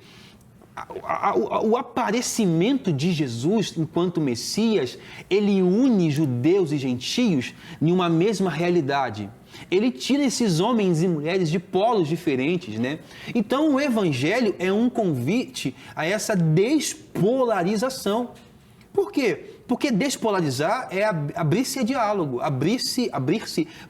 O aparecimento de Jesus enquanto Messias, ele une judeus e gentios em uma mesma realidade. Ele tira esses homens e mulheres de polos diferentes, né? Então, o Evangelho é um convite a essa despolarização. Por quê? Porque despolarizar é abrir-se a diálogo, abrir-se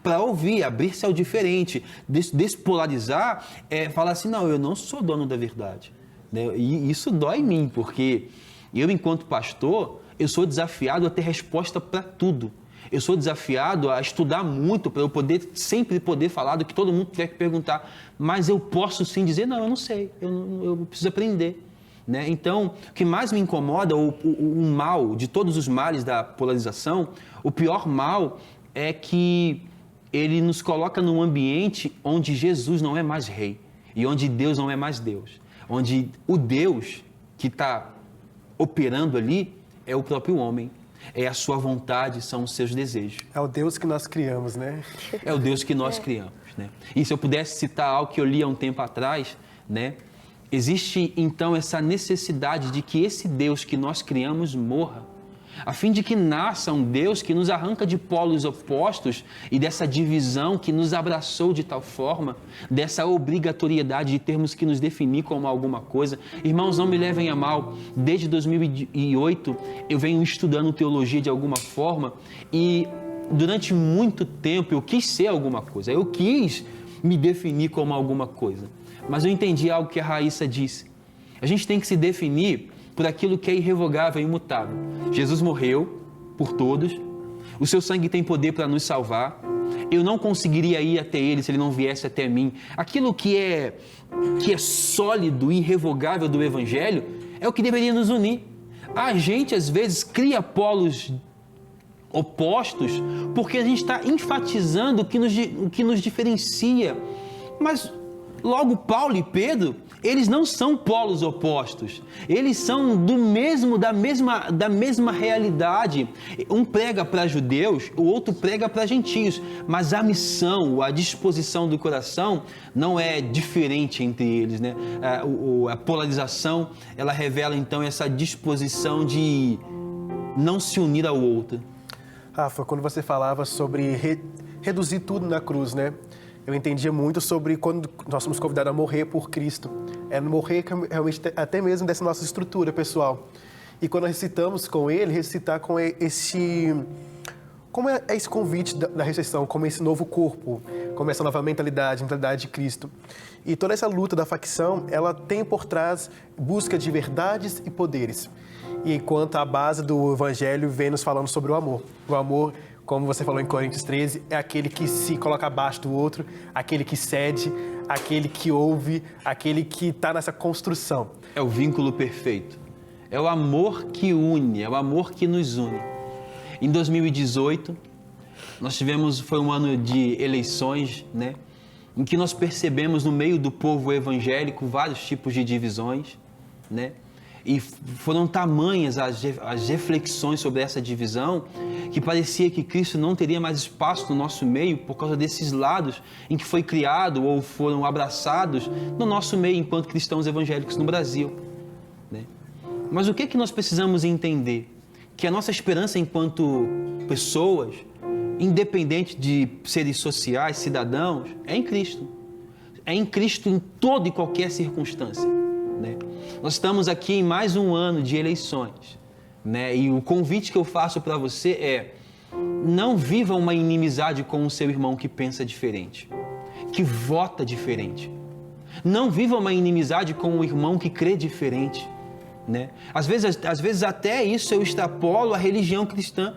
para ouvir, abrir-se ao diferente. Despolarizar é falar assim, não, eu não sou dono da verdade. né? E isso dói em mim, porque eu, enquanto pastor, eu sou desafiado a ter resposta para tudo. Eu sou desafiado a estudar muito para eu sempre poder falar do que todo mundo tiver que perguntar. Mas eu posso sim dizer, não, eu não sei, eu preciso aprender. Né? Então, o que mais me incomoda, o mal, de todos os males da polarização, o pior mal é que ele nos coloca num ambiente onde Jesus não é mais rei e onde Deus não é mais Deus. Onde o Deus que está operando ali é o próprio homem. É a sua vontade, são os seus desejos. É o Deus que nós criamos, né? É o Deus que nós criamos, né? E se eu pudesse citar algo que eu li há um tempo atrás, né? Existe, então, essa necessidade de que esse Deus que nós criamos morra, a fim de que nasça um Deus que nos arranca de polos opostos e dessa divisão que nos abraçou de tal forma, dessa obrigatoriedade de termos que nos definir como alguma coisa. Irmãos, não me levem a mal, desde 2008 eu venho estudando teologia de alguma forma e durante muito tempo eu quis ser alguma coisa, eu quis me definir como alguma coisa, mas eu entendi algo que a Raíssa disse. A gente tem que se definir por aquilo que é irrevogável e imutável. Jesus morreu por todos, o seu sangue tem poder para nos salvar, eu não conseguiria ir até ele se ele não viesse até mim. Aquilo que é sólido e irrevogável do Evangelho é o que deveria nos unir. A gente, às vezes, cria polos opostos porque a gente está enfatizando o que nos diferencia. Mas logo Paulo e Pedro, eles não são polos opostos, eles são da mesma realidade. Um prega para judeus, o outro prega para gentios, mas a missão, a disposição do coração não é diferente entre eles, né? A polarização, ela revela então essa disposição de não se unir ao outro. Rafa, quando você falava sobre reduzir tudo na cruz, né? Eu entendia muito sobre quando nós somos convidados a morrer por Cristo. É morrer realmente até mesmo dessa nossa estrutura pessoal. E quando nós recitamos com Ele, recitar com esse... Como é esse convite da ressurreição, como esse novo corpo, como essa nova mentalidade de Cristo. E toda essa luta da facção, ela tem por trás busca de verdades e poderes. E enquanto a base do Evangelho vem nos falando sobre o amor. O amor, como você falou em Coríntios 13, é aquele que se coloca abaixo do outro, aquele que cede, aquele que ouve, aquele que está nessa construção. É o vínculo perfeito. É o amor que une, é o amor que nos une. Em 2018, foi um ano de eleições, né? Em que nós percebemos no meio do povo evangélico vários tipos de divisões, né? E foram tamanhas as reflexões sobre essa divisão que parecia que Cristo não teria mais espaço no nosso meio por causa desses lados em que foi criado ou foram abraçados no nosso meio enquanto cristãos evangélicos no Brasil, né? Mas o que é que nós precisamos entender? Que a nossa esperança enquanto pessoas, independente de seres sociais, cidadãos, é em Cristo. É em Cristo em toda e qualquer circunstância, né? Nós estamos aqui em mais um ano de eleições, né? E o convite que eu faço para você é: não viva uma inimizade com o seu irmão que pensa diferente, que vota diferente. Não viva uma inimizade com o irmão que crê diferente, né? Às vezes até isso eu extrapolo a religião cristã.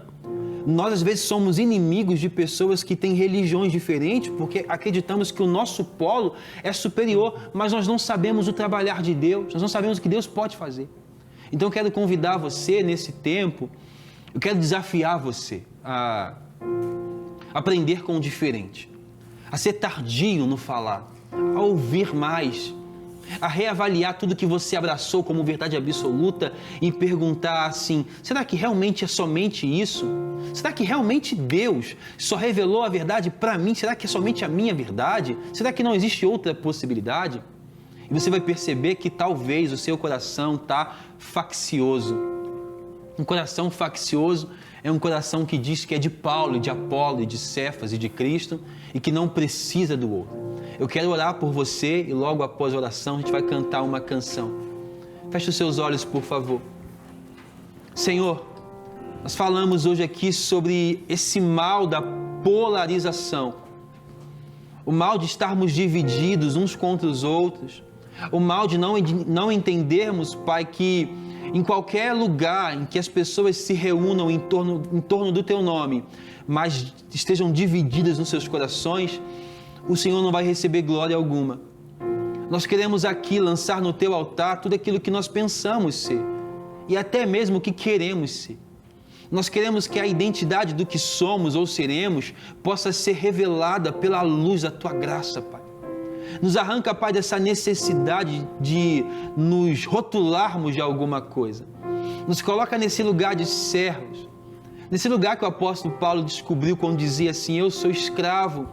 Nós, às vezes, somos inimigos de pessoas que têm religiões diferentes porque acreditamos que o nosso polo é superior, mas nós não sabemos o trabalhar de Deus, nós não sabemos o que Deus pode fazer. Então, eu quero convidar você nesse tempo, eu quero desafiar você a aprender com o diferente, a ser tardio no falar, a ouvir mais, a reavaliar tudo que você abraçou como verdade absoluta e perguntar assim: será que realmente é somente isso? Será que realmente Deus só revelou a verdade para mim? Será que é somente a minha verdade? Será que não existe outra possibilidade? E você vai perceber que talvez o seu coração está faccioso. Um coração faccioso é um coração que diz que é de Paulo, de Apolo, de Cefas e de Cristo e que não precisa do outro. Eu quero orar por você e logo após a oração a gente vai cantar uma canção. Feche os seus olhos, por favor. Senhor, nós falamos hoje aqui sobre esse mal da polarização. O mal de estarmos divididos uns contra os outros. O mal de não entendermos, Pai, que em qualquer lugar em que as pessoas se reúnam em torno do Teu nome, mas estejam divididas nos seus corações, o Senhor não vai receber glória alguma. Nós queremos aqui lançar no Teu altar tudo aquilo que nós pensamos ser e até mesmo o que queremos ser. Nós queremos que a identidade do que somos ou seremos possa ser revelada pela luz da Tua graça, Pai. Nos arranca, Pai, dessa necessidade de nos rotularmos de alguma coisa. Nos coloca nesse lugar de servos, nesse lugar que o apóstolo Paulo descobriu quando dizia assim: eu sou escravo,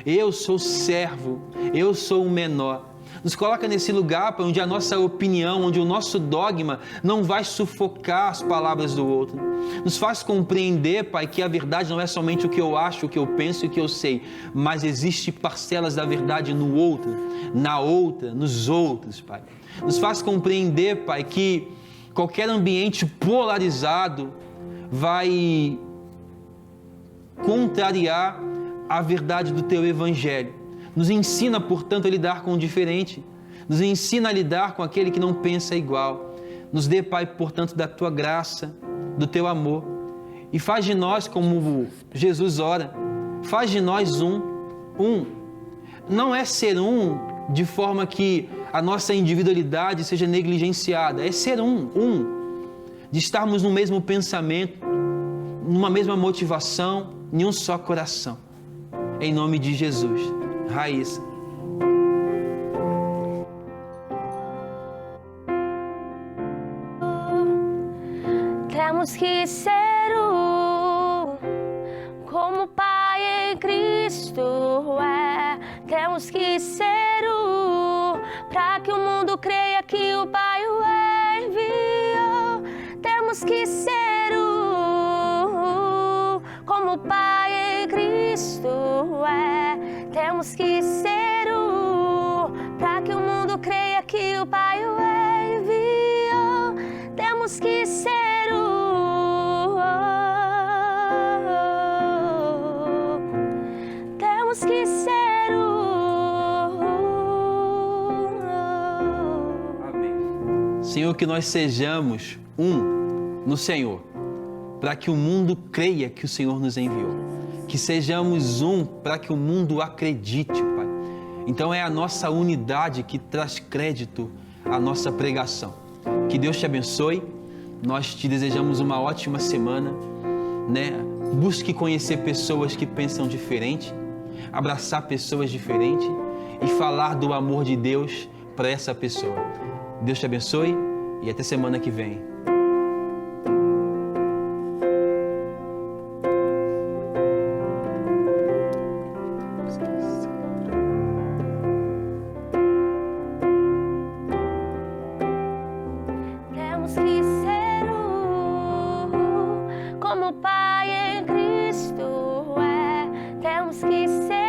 eu sou servo, eu sou o menor. Nos coloca nesse lugar, Pai, onde a nossa opinião, onde o nosso dogma não vai sufocar as palavras do outro. Nos faz compreender, Pai, que a verdade não é somente o que eu acho, o que eu penso e o que eu sei, mas existe parcelas da verdade no outro, na outra, nos outros, Pai. Nos faz compreender, Pai, que qualquer ambiente polarizado vai contrariar a verdade do Teu Evangelho. Nos ensina, portanto, a lidar com o diferente. Nos ensina a lidar com aquele que não pensa igual. Nos dê, Pai, portanto, da Tua graça, do Teu amor. E faz de nós como Jesus ora. Faz de nós um. Não é ser um de forma que a nossa individualidade seja negligenciada. É ser um. De estarmos no mesmo pensamento, numa mesma motivação, em um só coração. Em nome de Jesus. Raíssa. Temos que ser como o Pai em Cristo é. Temos que ser para que o mundo creia que o Pai o enviou. Temos que ser como o Pai em Cristo é. Temos que ser para que o mundo creia que o Pai o enviou. Temos que ser temos que ser Amém. Senhor, que nós sejamos um no Senhor, para que o mundo creia que o Senhor nos enviou. Que sejamos um para que o mundo acredite, Pai. Então é a nossa unidade que traz crédito à nossa pregação. Que Deus te abençoe. Nós te desejamos uma ótima semana, né? Busque conhecer pessoas que pensam diferente, abraçar pessoas diferentes e falar do amor de Deus para essa pessoa. Deus te abençoe e até semana que vem. Temos que ser como o Pai em Cristo é. Temos que ser